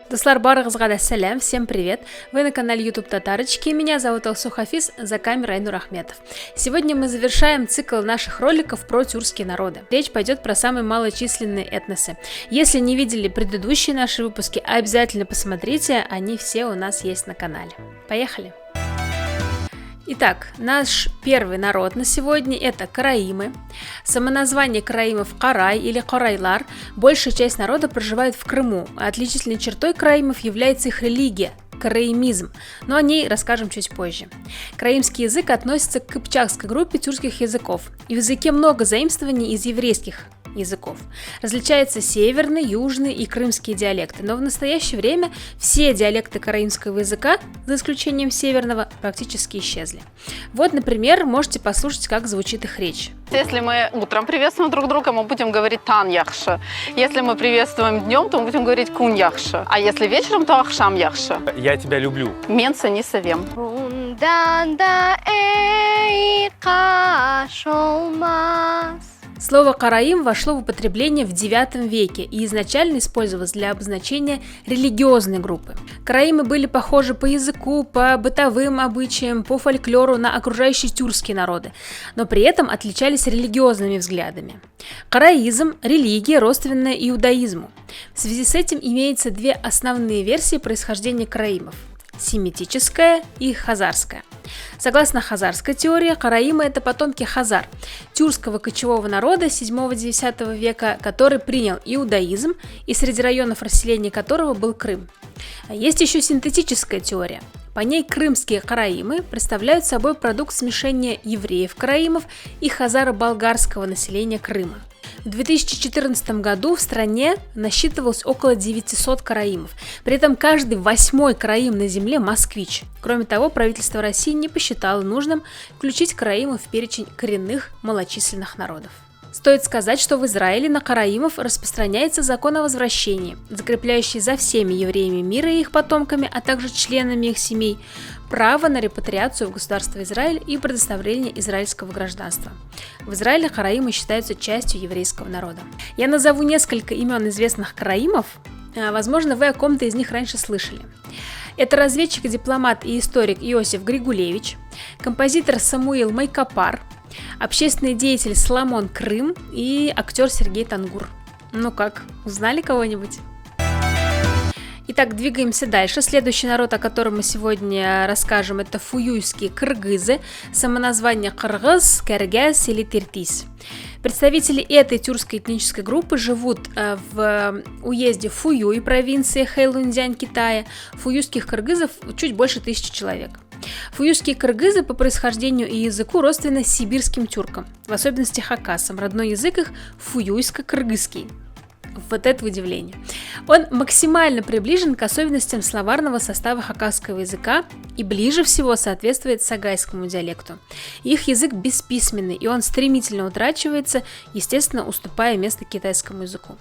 Дуслар барыгызга да сәлем, всем привет! Вы на канале YouTube Татарочки, меня зовут Алсу Хафиз, за камерой Айнур Ахметов. Сегодня мы завершаем цикл наших роликов про тюркские народы. Речь пойдет про самые малочисленные этносы. Если не видели предыдущие наши выпуски, обязательно посмотрите, они все у нас есть на канале. Поехали! Итак, наш первый народ на сегодня – это караимы. Самоназвание караимов – Карай или Карайлар. Большая часть народа проживает в Крыму. Отличительной чертой караимов является их религия – караимизм, но о ней расскажем чуть позже. Караимский язык относится к кыпчакской группе тюркских языков, и в языке много заимствований из еврейских языков. Различаются северный, южный и крымские диалекты, но в настоящее время все диалекты караимского языка, за исключением северного, практически исчезли. Вот, например, можете послушать, как звучит их речь. Если мы утром приветствуем друг друга, мы будем говорить тан яхша. Если мы приветствуем днем, то мы будем говорить кун яхша. А если вечером, то ахшам яхша. Я тебя люблю. Менса не совем. Слово «караим» вошло в употребление в IX веке и изначально использовалось для обозначения религиозной группы. Караимы были похожи по языку, по бытовым обычаям, по фольклору на окружающие тюркские народы, но при этом отличались религиозными взглядами. Караизм – религия, родственная иудаизму. В связи с этим имеются две основные версии происхождения караимов – семитическая и хазарская. Согласно хазарской теории, караимы – это потомки хазар, тюркского кочевого народа 7-10 века, который принял иудаизм и среди районов расселения которого был Крым. Есть еще синтетическая теория. По ней крымские караимы представляют собой продукт смешения евреев-караимов и хазаро-болгарского населения Крыма. В 2014 году в стране насчитывалось около 900 караимов. При этом каждый 8-й караим на земле – москвич. Кроме того, правительство России не посчитало нужным включить караимов в перечень коренных малочисленных народов. Стоит сказать, что в Израиле на караимов распространяется закон о возвращении, закрепляющий за всеми евреями мира и их потомками, а также членами их семей, право на репатриацию в государство Израиль и предоставление израильского гражданства. В Израиле караимы считаются частью еврейского народа. Я назову несколько имен известных караимов, возможно, вы о ком-то из них раньше слышали. Это разведчик, дипломат и историк Иосиф Григулевич, композитор Самуил Майкопар, общественный деятель Соломон Крым и актер Сергей Тангур. Ну как, узнали кого-нибудь? Итак, двигаемся дальше. Следующий народ, о котором мы сегодня расскажем, это фуюйские кыргызы, самоназвание кыргыз, кыргыз или тиртис. Представители этой тюркской этнической группы живут в уезде Фуюй, провинции Хэйлунцзянь, Китая. Фуюйских кыргызов чуть больше 1000 человек. Фуюйские кыргызы по происхождению и языку родственны сибирским тюркам, в особенности хакасам. Родной язык их фуюйско-кыргызский. Вот это удивление. Он максимально приближен к особенностям словарного состава хакасского языка и ближе всего соответствует сагайскому диалекту. Их язык бесписьменный, и он стремительно утрачивается, естественно, уступая место китайскому языку.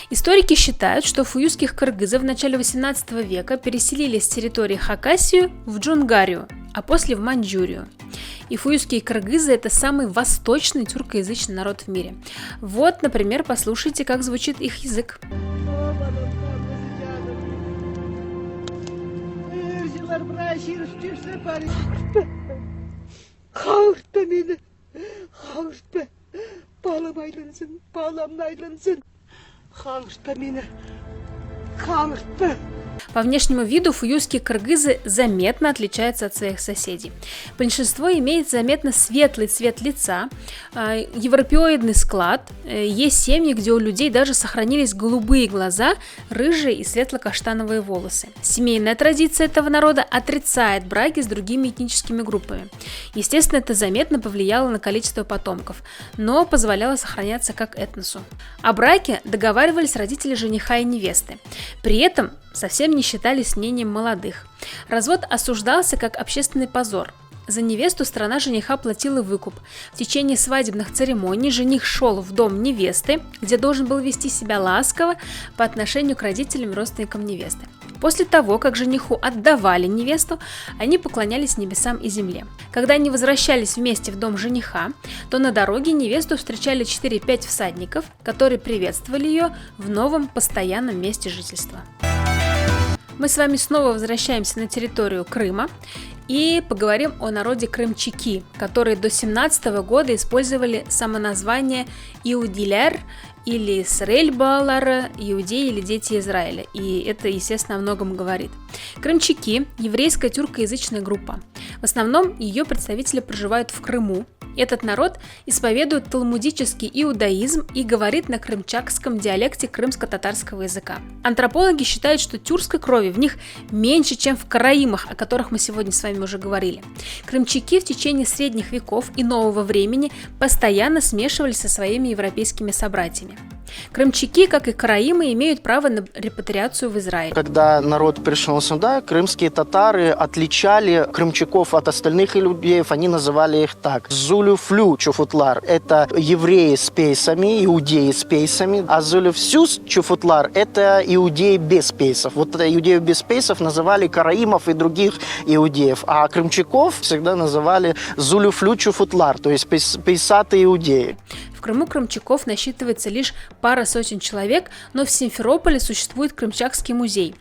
Историки считают, что фуюйских кыргызов в начале 18 века переселили с территории Хакасию в Джунгарию, а после в Маньчжурию. И фуюйские кыргызы – это самый восточный тюркоязычный народ в мире. Вот, например, послушайте, как звучит их язык. По внешнему виду фуюйские кыргызы заметно отличаются от своих соседей. Большинство имеет заметно светлый цвет лица, европеоидный склад. Есть семьи, где у людей даже сохранились голубые глаза, рыжие и светло-каштановые волосы. Семейная традиция этого народа отрицает браки с другими этническими группами. Естественно, это заметно повлияло на количество потомков, но позволяло сохраняться как этносу. О браке договаривались родители жениха и невесты. При этом совсем не считались мнением молодых. Развод осуждался как общественный позор. За невесту сторона жениха платила выкуп. В течение свадебных церемоний жених шел в дом невесты, где должен был вести себя ласково по отношению к родителям и родственникам невесты. После того, как жениху отдавали невесту, они поклонялись небесам и земле. Когда они возвращались вместе в дом жениха, то на дороге невесту встречали 4-5 всадников, которые приветствовали ее в новом постоянном месте жительства. Мы с вами снова возвращаемся на территорию Крыма и поговорим о народе крымчаки, которые до 17 года использовали самоназвание иудилер или срельбалар, иудеи или дети Израиля. И это, естественно, о многом говорит. Крымчаки – еврейская тюркоязычная группа. В основном ее представители проживают в Крыму. Этот народ исповедует талмудический иудаизм и говорит на крымчакском диалекте крымско-татарского языка. Антропологи считают, что тюркской крови в них меньше, чем в караимах, о которых мы сегодня с вами уже говорили. Крымчаки в течение средних веков и нового времени постоянно смешивались со своими европейскими собратьями. Крымчаки, как и караимы, имеют право на репатриацию в Израиль. Когда народ пришел сюда, крымские татары отличали крымчаков от остальных иудеев, они называли их так. Зулюфлю чуфутлар – это евреи с пейсами, иудеи с пейсами, а зулюфсюс чуфутлар – это иудеи без пейсов. Вот это иудеев без пейсов называли караимов и других иудеев, а крымчаков всегда называли зулюфлю чуфутлар, то есть пейсатые иудеи. В Крыму крымчаков насчитывается лишь пара сотен человек, но в Симферополе существует Крымчакский музей.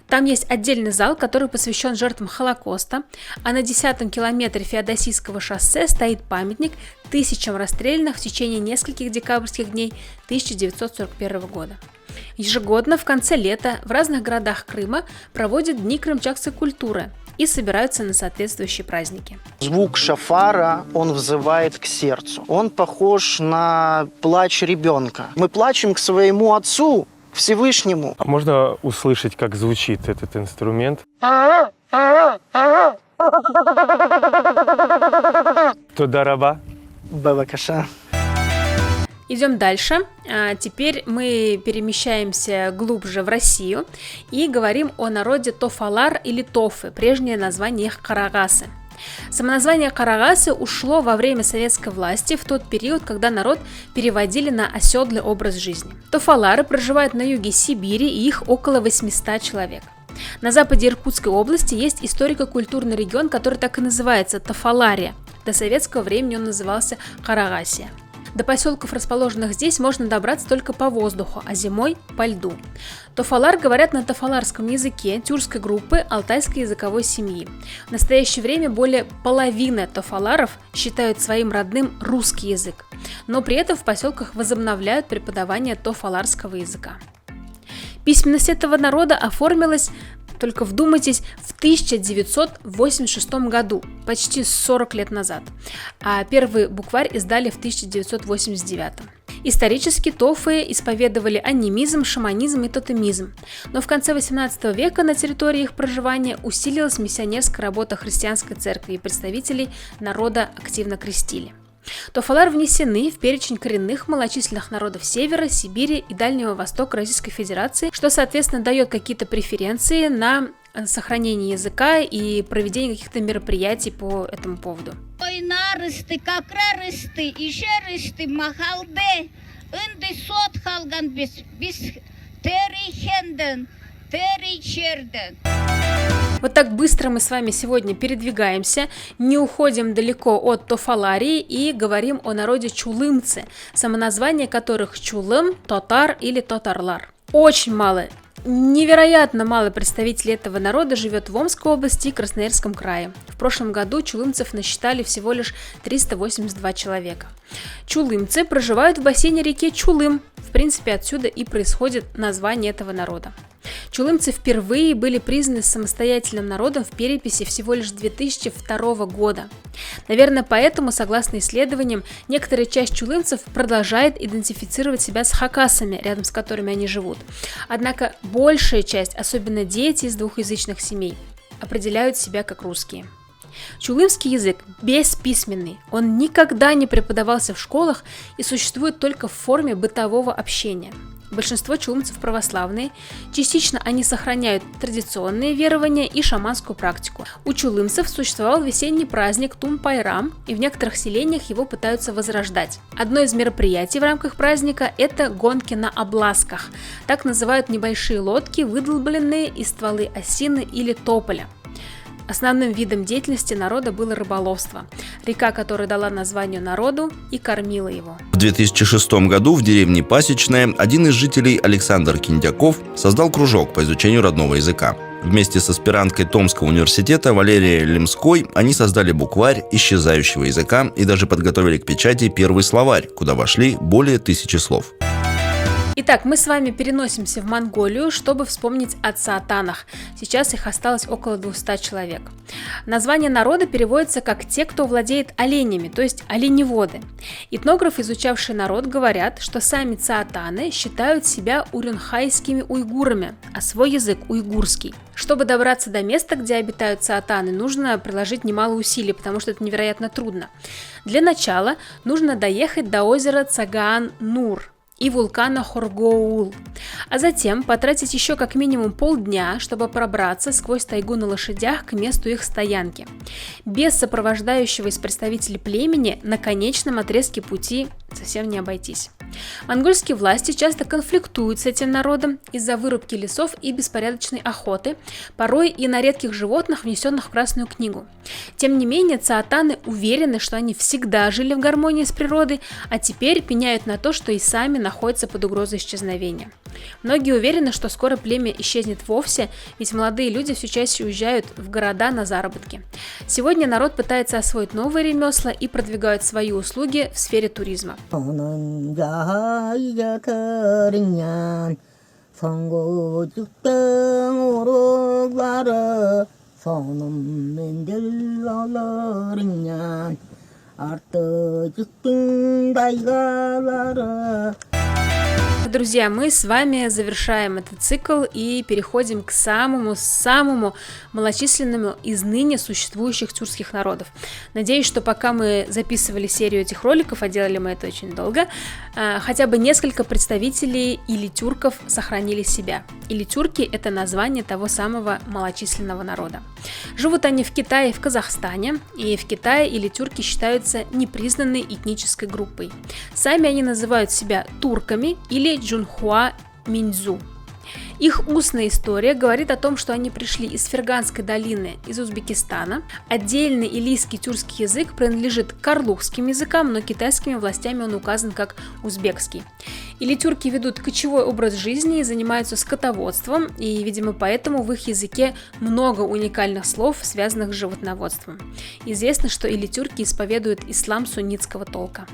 Там есть отдельный зал, который посвящен жертвам Холокоста, а на 10-м километре Феодосийского шоссе стоит памятник тысячам расстрелянных в течение нескольких декабрьских дней 1941 года. Ежегодно в конце лета в разных городах Крыма проводят Дни крымчакской культуры и собираются на соответствующие праздники. Звук шафара, он взывает к сердцу. Он похож на плач ребенка. Мы плачем к своему отцу, Всевышнему. А можно услышать, как звучит этот инструмент? Тодараба. Бавакаша. Идем дальше. Теперь мы перемещаемся глубже в Россию и говорим о народе тофалар или тофы, прежнее название их карагасы. Самоназвание карагасы ушло во время советской власти в тот период, когда народ переводили на оседлый образ жизни. Тофалары проживают на юге Сибири, и их около 800 человек. На западе Иркутской области есть историко-культурный регион, который так и называется Тофалария. До советского времени он назывался Карагасия. До поселков, расположенных здесь, можно добраться только по воздуху, а зимой – по льду. Тофалар говорят на тофаларском языке тюркской группы алтайской языковой семьи. В настоящее время более половины тофаларов считают своим родным русский язык, но при этом в поселках возобновляют преподавание тофаларского языка. Письменность этого народа оформилась, только вдумайтесь, в 1986 году, почти 40 лет назад, а первый букварь издали в 1989. Исторически тофы исповедовали анимизм, шаманизм и тотемизм, но в конце 18 века на территории их проживания усилилась миссионерская работа христианской церкви, и представителей народа активно крестили. Тофалар внесены в перечень коренных малочисленных народов Севера, Сибири и Дальнего Востока Российской Федерации, что, соответственно, дает какие-то преференции на сохранение языка и проведение каких-то мероприятий по этому поводу. Ой, нарысты, как рарысты, еще рысты, махалде, инды сот халган без тери хенден, тери черден. Вот так быстро мы с вами сегодня передвигаемся, не уходим далеко от Тофаларии и говорим о народе чулымцы, самоназвание которых чулым, тотар или тотарлар. Очень мало, невероятно мало представителей этого народа живет в Омской области и Красноярском крае. В прошлом году чулымцев насчитали всего лишь 382 человека. Чулымцы проживают в бассейне реки Чулым. В принципе, отсюда и происходит название этого народа. Чулымцы впервые были признаны самостоятельным народом в переписи всего лишь 2002 года. Наверное, поэтому, согласно исследованиям, некоторая часть чулымцев продолжает идентифицировать себя с хакасами, рядом с которыми они живут. Однако большая часть, особенно дети из двухязычных семей, определяют себя как русские. Чулымский язык бесписьменный, он никогда не преподавался в школах и существует только в форме бытового общения. Большинство чулымцев православные, частично они сохраняют традиционные верования и шаманскую практику. У чулымцев существовал весенний праздник Тум-Пайрам, и в некоторых селениях его пытаются возрождать. Одно из мероприятий в рамках праздника – это гонки на обласках. Так называют небольшие лодки, выдолбленные из стволы осины или тополя. Основным видом деятельности народа было рыболовство, река, которая дала название народу и кормила его. В 2006 году в деревне Пасечная один из жителей, Александр Киндяков, создал кружок по изучению родного языка. Вместе с аспиранткой Томского университета Валерией Лемской они создали букварь исчезающего языка и даже подготовили к печати первый словарь, куда вошли более 1000 слов. Итак, мы с вами переносимся в Монголию, чтобы вспомнить о цаатанах. Сейчас их осталось около 200 человек. Название народа переводится как «те, кто владеет оленями», то есть оленеводы. Этнографы, изучавшие народ, говорят, что сами цаатаны считают себя урюнхайскими уйгурами, а свой язык уйгурский. Чтобы добраться до места, где обитают цаатаны, нужно приложить немало усилий, потому что это невероятно трудно. Для начала нужно доехать до озера Цагаан-Нур и вулкана Хоргоул, а затем потратить еще как минимум полдня, чтобы пробраться сквозь тайгу на лошадях к месту их стоянки. Без сопровождающего из представителей племени на конечном отрезке пути совсем не обойтись. Монгольские власти часто конфликтуют с этим народом из-за вырубки лесов и беспорядочной охоты, порой и на редких животных, внесенных в Красную книгу. Тем не менее, цаатаны уверены, что они всегда жили в гармонии с природой, а теперь пеняют на то, что и сами находятся под угрозой исчезновения. Многие уверены, что скоро племя исчезнет вовсе, ведь молодые люди все чаще уезжают в города на заработки. Сегодня народ пытается освоить новые ремесла и продвигают свои услуги в сфере туризма. Друзья, мы с вами завершаем этот цикл и переходим к самому малочисленному из ныне существующих тюркских народов. Надеюсь, что пока мы записывали серию этих роликов, а делали мы это очень долго, хотя бы несколько представителей илитюрков сохранили себя. Илитюрки – это название того самого малочисленного народа. Живут они в Китае и в Казахстане, и в Китае илитюрки считаются непризнанной этнической группой. Сами они называют себя турками или Джунхуа Минзу. Их устная история говорит о том, что они пришли из Ферганской долины, из Узбекистана. Отдельный илийский тюркский язык принадлежит к орлукским языкам, но китайскими властями он указан как узбекский. Илитюрки ведут кочевой образ жизни и занимаются скотоводством, и, видимо, поэтому в их языке много уникальных слов, связанных с животноводством. Известно, что илитюрки исповедуют ислам суннитского толка.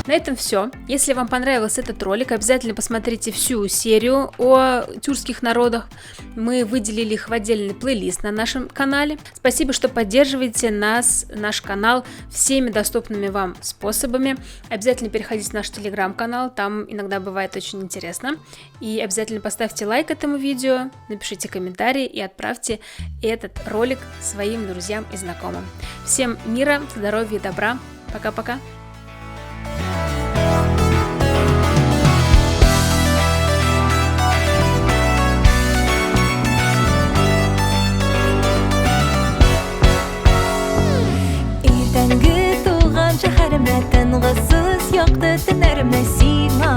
На этом все. Если вам понравился этот ролик, обязательно посмотрите всю серию о тюркских народах. Мы выделили их в отдельный плейлист на нашем канале. Спасибо, что поддерживаете наш канал всеми доступными вам способами. Обязательно переходите в наш телеграм-канал, там иногда бывает очень интересно. И обязательно поставьте лайк этому видео, напишите комментарий и отправьте этот ролик своим друзьям и знакомым. Всем мира, здоровья и добра. Пока-пока. Шәһәремә тынгысыз якты төннәремә сиңа